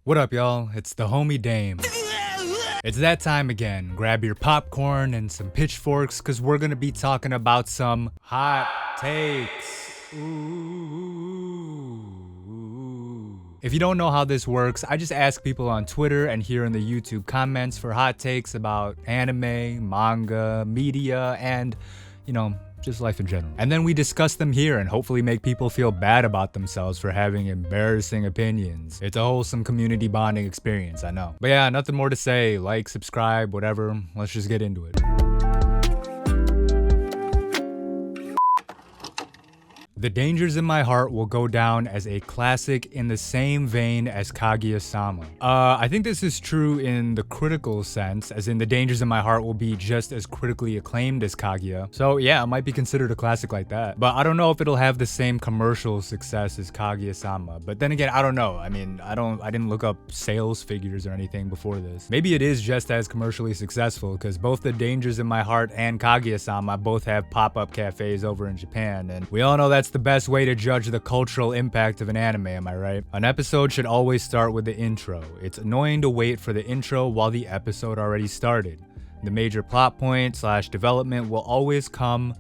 What up, y'all? It's the homie Dame. It's that time again. Grab your popcorn and some pitchforks, cause we're gonna be talking about some hot takes. Ooh. If you don't know how this works, I just ask people on Twitter and here in the YouTube comments for hot takes about anime, manga, media, and, just life in general. And then we discuss them here and hopefully make people feel bad about themselves for having embarrassing opinions. It's a wholesome community bonding experience, I know. But yeah, nothing more to say. Like, subscribe, whatever. Let's just get into it. The Dangers in My Heart will go down as a classic in the same vein as Kaguya-sama. I think this is true in the critical sense, as in The Dangers in My Heart will be just as critically acclaimed as Kaguya. So yeah, it might be considered a classic like that. But I don't know if it'll have the same commercial success as Kaguya-sama. But then again, I don't know. I mean, I didn't look up sales figures or anything before this. Maybe it is just as commercially successful, because both The Dangers in My Heart and Kaguya-sama both have pop-up cafes over in Japan, and we all know that's the best way to judge the cultural impact of an anime, am I right? An episode should always start with the intro. It's annoying to wait for the intro while the episode already started. The major plot point / development will always come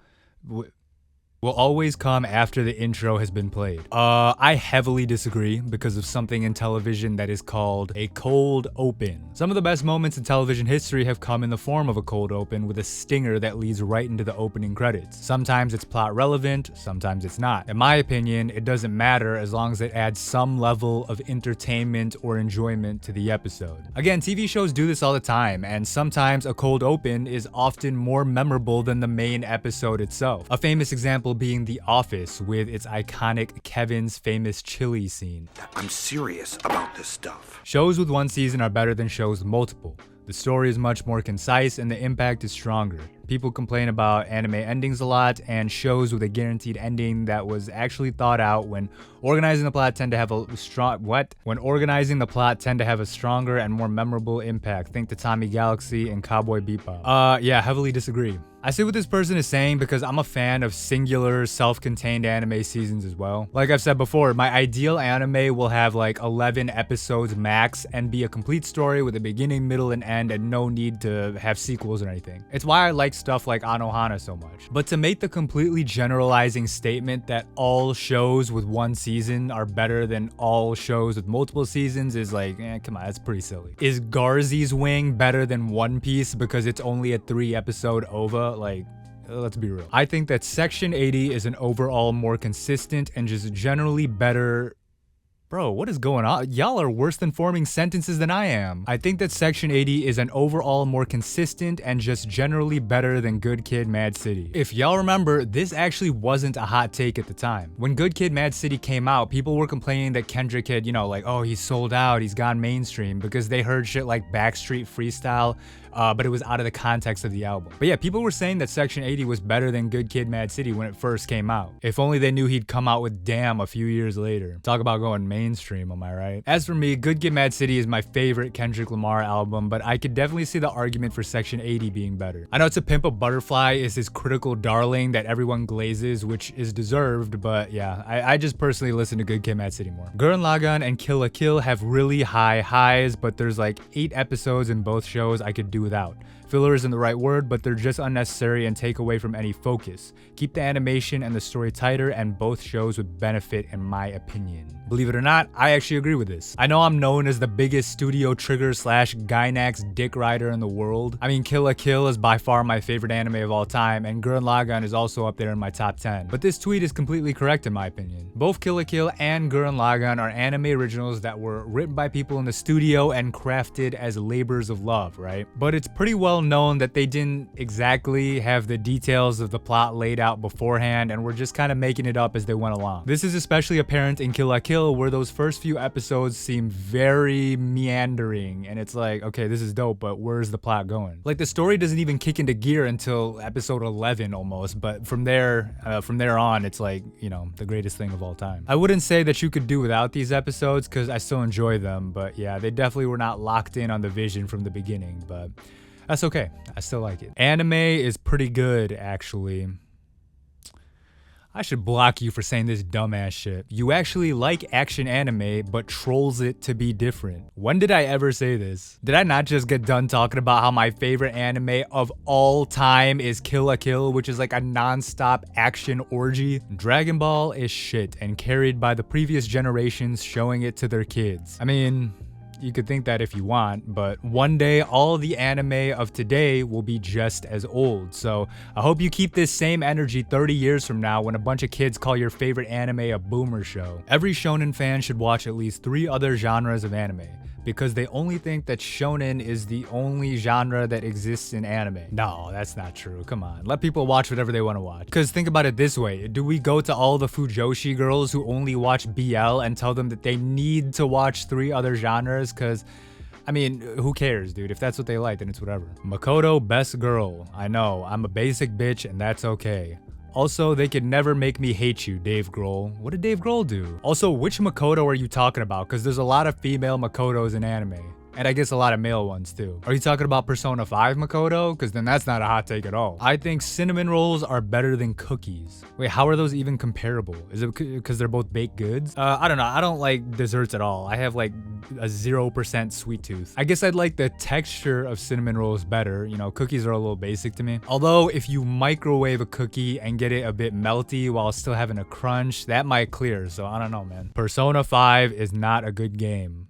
after the intro has been played. I heavily disagree because of something in television that is called a cold open. Some of the best moments in television history have come in the form of a cold open with a stinger that leads right into the opening credits. Sometimes it's plot relevant, sometimes it's not. In my opinion, it doesn't matter as long as it adds some level of entertainment or enjoyment to the episode. Again, TV shows do this all the time, and sometimes a cold open is often more memorable than the main episode itself. A famous example being The Office with its iconic Kevin's famous chili scene. I'm serious about this stuff. Shows with one season are better than shows with multiple. The story is much more concise and the impact is stronger. People complain about anime endings a lot, and shows with a guaranteed ending that was actually thought out when organizing the plot tend to have a stronger and more memorable impact. Think Tatami Galaxy and Cowboy Bebop. Yeah, heavily disagree. I see what this person is saying because I'm a fan of singular, self-contained anime seasons as well. Like I've said before, my ideal anime will have like 11 episodes max and be a complete story with a beginning, middle, and end, and no need to have sequels or anything. It's why I like stuff like Anohana so much. But to make the completely generalizing statement that all shows with one season are better than all shows with multiple seasons is like, come on, that's pretty silly. Is Garzy's Wing better than One Piece because it's only a 3-episode OVA? Like, let's be real. I think that Section 80 is an overall more consistent and just generally better. Bro, what is going on? Y'all are worse than forming sentences than I am. I think that Section 80 is an overall more consistent and just generally better than Good Kid, Mad City. If y'all remember, this actually wasn't a hot take at the time. When Good Kid, Mad City came out, people were complaining that Kendrick had, oh, he's sold out, he's gone mainstream, because they heard shit like Backstreet Freestyle, but it was out of the context of the album. But yeah, people were saying that Section 80 was better than Good Kid, Mad City when it first came out. If only they knew he'd come out with Damn a few years later. Talk about going mainstream, am I right? As for me, Good Kid, Mad City is my favorite Kendrick Lamar album, but I could definitely see the argument for Section 80 being better. I know To Pimp a Butterfly is his critical darling that everyone glazes, which is deserved, but yeah, I just personally listen to Good Kid, Mad City more. Gurren Lagann and Kill la Kill have really high highs, but there's like 8 episodes in both shows I could do without. Filler isn't the right word, but they're just unnecessary and take away from any focus. Keep the animation and the story tighter, and both shows would benefit in my opinion. Believe it or not, I actually agree with this. I know I'm known as the biggest studio trigger / Gynax dick rider in the world. I mean, Kill la Kill is by far my favorite anime of all time, and Gurren Lagann is also up there in my top 10. But this tweet is completely correct in my opinion. Both Kill la Kill and Gurren Lagann are anime originals that were written by people in the studio and crafted as labors of love, right? But it's pretty well known that they didn't exactly have the details of the plot laid out beforehand and were just kind of making it up as they went along. This is especially apparent in Kill la Kill, where those first few episodes seem very meandering, and it's like, okay, this is dope, but where's the plot going? Like, the story doesn't even kick into gear until episode 11 almost, but from there on, it's like, the greatest thing of all time. I wouldn't say that you could do without these episodes because I still enjoy them, but yeah, they definitely were not locked in on the vision from the beginning, but that's okay. I still like it. Anime is pretty good, actually. I should block you for saying this dumbass shit. You actually like action anime, but trolls it to be different. When did I ever say this? Did I not just get done talking about how my favorite anime of all time is Kill la Kill, which is like a non-stop action orgy? Dragon Ball is shit and carried by the previous generations showing it to their kids. I mean, you could think that if you want, but one day all the anime of today will be just as old. So I hope you keep this same energy 30 years from now when a bunch of kids call your favorite anime a boomer show. Every shonen fan should watch at least 3 other genres of anime, because they only think that shonen is the only genre that exists in anime. No, that's not true. Come on. Let people watch whatever they want to watch. Because think about it this way. Do we go to all the Fujoshi girls who only watch BL and tell them that they need to watch 3 other genres? Because, I mean, who cares, dude? If that's what they like, then it's whatever. Makoto, best girl. I know, I'm a basic bitch and that's okay. Also, they could never make me hate you, Dave Grohl. What did Dave Grohl do? Also, which Makoto are you talking about? Because there's a lot of female Makotos in anime. And I guess a lot of male ones too. Are you talking about Persona 5 Makoto? Because then that's not a hot take at all. I think cinnamon rolls are better than cookies. Wait, how are those even comparable? Is it because they're both baked goods? I don't know. I don't like desserts at all. I have like a 0% sweet tooth. I guess I'd like the texture of cinnamon rolls better. You know, cookies are a little basic to me. Although if you microwave a cookie and get it a bit melty while still having a crunch, that might clear. So I don't know, man. Persona 5 is not a good game.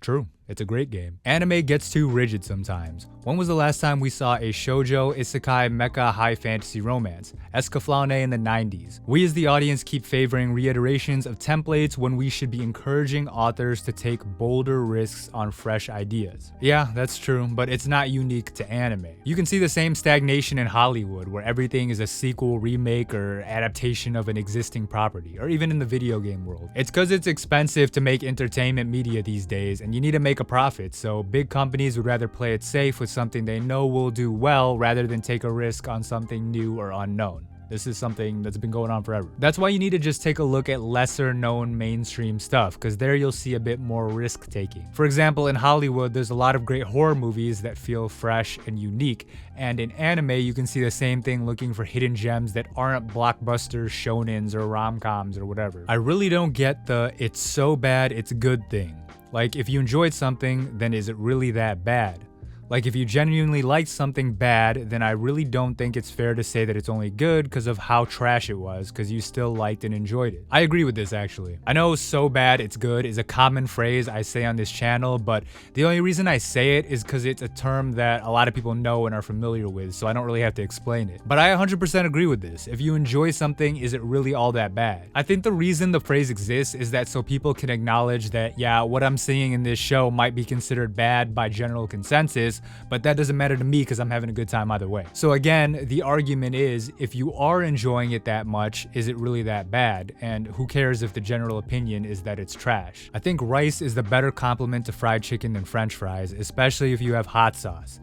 True. It's a great game. Anime gets too rigid sometimes. When was the last time we saw a shoujo, isekai, mecha, high fantasy romance? Escaflowne in the 90s. We as the audience keep favoring reiterations of templates when we should be encouraging authors to take bolder risks on fresh ideas. Yeah, that's true, but it's not unique to anime. You can see the same stagnation in Hollywood, where everything is a sequel, remake, or adaptation of an existing property, or even in the video game world. It's because it's expensive to make entertainment media these days, and you need to make a profit, so big companies would rather play it safe with something they know will do well rather than take a risk on something new or unknown. This is something that's been going on forever. That's why you need to just take a look at lesser known mainstream stuff, because there you'll see a bit more risk taking. For example, in Hollywood, there's a lot of great horror movies that feel fresh and unique, and in anime, you can see the same thing looking for hidden gems that aren't blockbusters, shonens, or rom-coms, or whatever. I really don't get the "it's so bad, it's good" thing. Like, if you enjoyed something, then is it really that bad? Like, if you genuinely liked something bad, then I really don't think it's fair to say that it's only good because of how trash it was, because you still liked and enjoyed it. I agree with this, actually. I know "so bad it's good" is a common phrase I say on this channel, but the only reason I say it is because it's a term that a lot of people know and are familiar with, so I don't really have to explain it. But I 100% agree with this. If you enjoy something, is it really all that bad? I think the reason the phrase exists is that so people can acknowledge that, yeah, what I'm seeing in this show might be considered bad by general consensus, but that doesn't matter to me because I'm having a good time either way. So again, the argument is, if you are enjoying it that much, is it really that bad? And who cares if the general opinion is that it's trash? I think rice is the better complement to fried chicken than French fries, especially if you have hot sauce.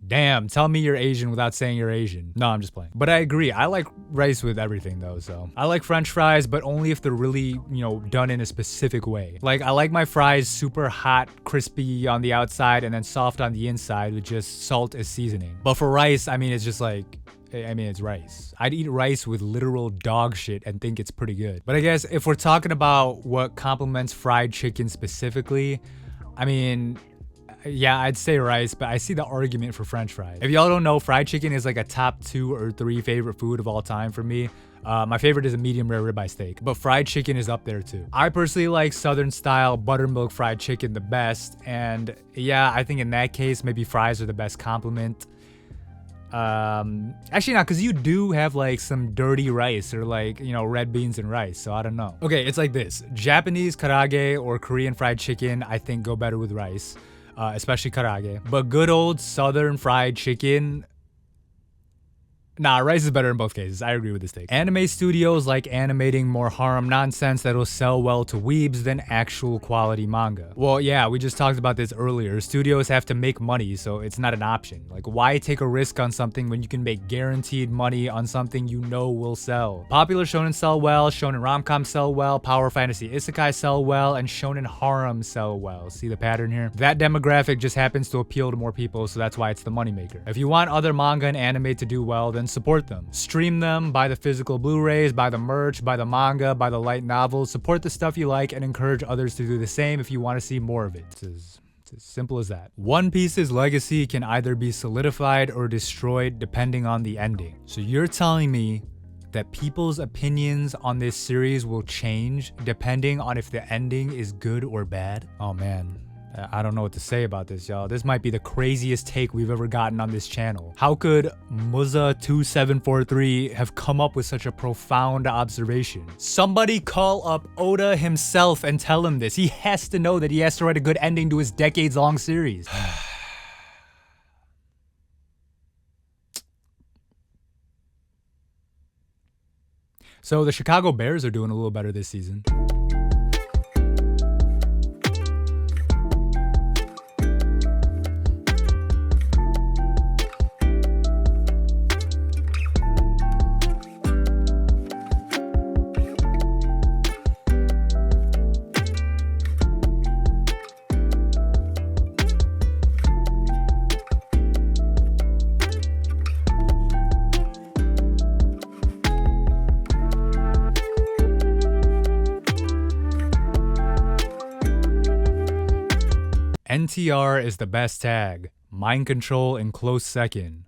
Damn, tell me you're Asian without saying you're Asian. No, I'm just playing. But I agree, I like rice with everything though, so. I like French fries, but only if they're really, done in a specific way. Like, I like my fries super hot, crispy on the outside, and then soft on the inside with just salt as seasoning. But for rice, I mean, it's just like, it's rice. I'd eat rice with literal dog shit and think it's pretty good. But I guess if we're talking about what complements fried chicken specifically, I mean, yeah, I'd say rice, but I see the argument for French fries. If y'all don't know, fried chicken is like a top 2 or 3 favorite food of all time for me. My favorite is a medium rare ribeye steak, but fried chicken is up there too. I personally like Southern style buttermilk fried chicken the best, and yeah, I think in that case, maybe fries are the best compliment. Actually not, because you do have like some dirty rice or like, red beans and rice, so I don't know. Okay, it's like this. Japanese karaage or Korean fried chicken, I think go better with rice. Especially karaage. But good old Southern fried chicken, nah, rice is better in both cases. I agree with this take. Anime studios like animating more harem nonsense that'll sell well to weebs than actual quality manga. Well, yeah, we just talked about this earlier. Studios have to make money, so it's not an option. Like, why take a risk on something when you can make guaranteed money on something you know will sell? Popular shonen sell well, shonen rom-coms sell well, power fantasy isekai sell well, and shonen harem sell well. See the pattern here? That demographic just happens to appeal to more people, so that's why it's the moneymaker. If you want other manga and anime to do well, then one, support them. Stream them, buy the physical Blu-rays, buy the merch, buy the manga, buy the light novels, support the stuff you like, and encourage others to do the same if you want to see more of it. It's as simple as that. One Piece's legacy can either be solidified or destroyed depending on the ending. So you're telling me that people's opinions on this series will change depending on if the ending is good or bad? Oh man, I don't know what to say about this, y'all. This might be the craziest take we've ever gotten on this channel. How could Muzza2743 have come up with such a profound observation? Somebody call up Oda himself and tell him this. He has to know that he has to write a good ending to his decades-long series. So the Chicago Bears are doing a little better this season. NTR is the best tag. Mind Control in close second.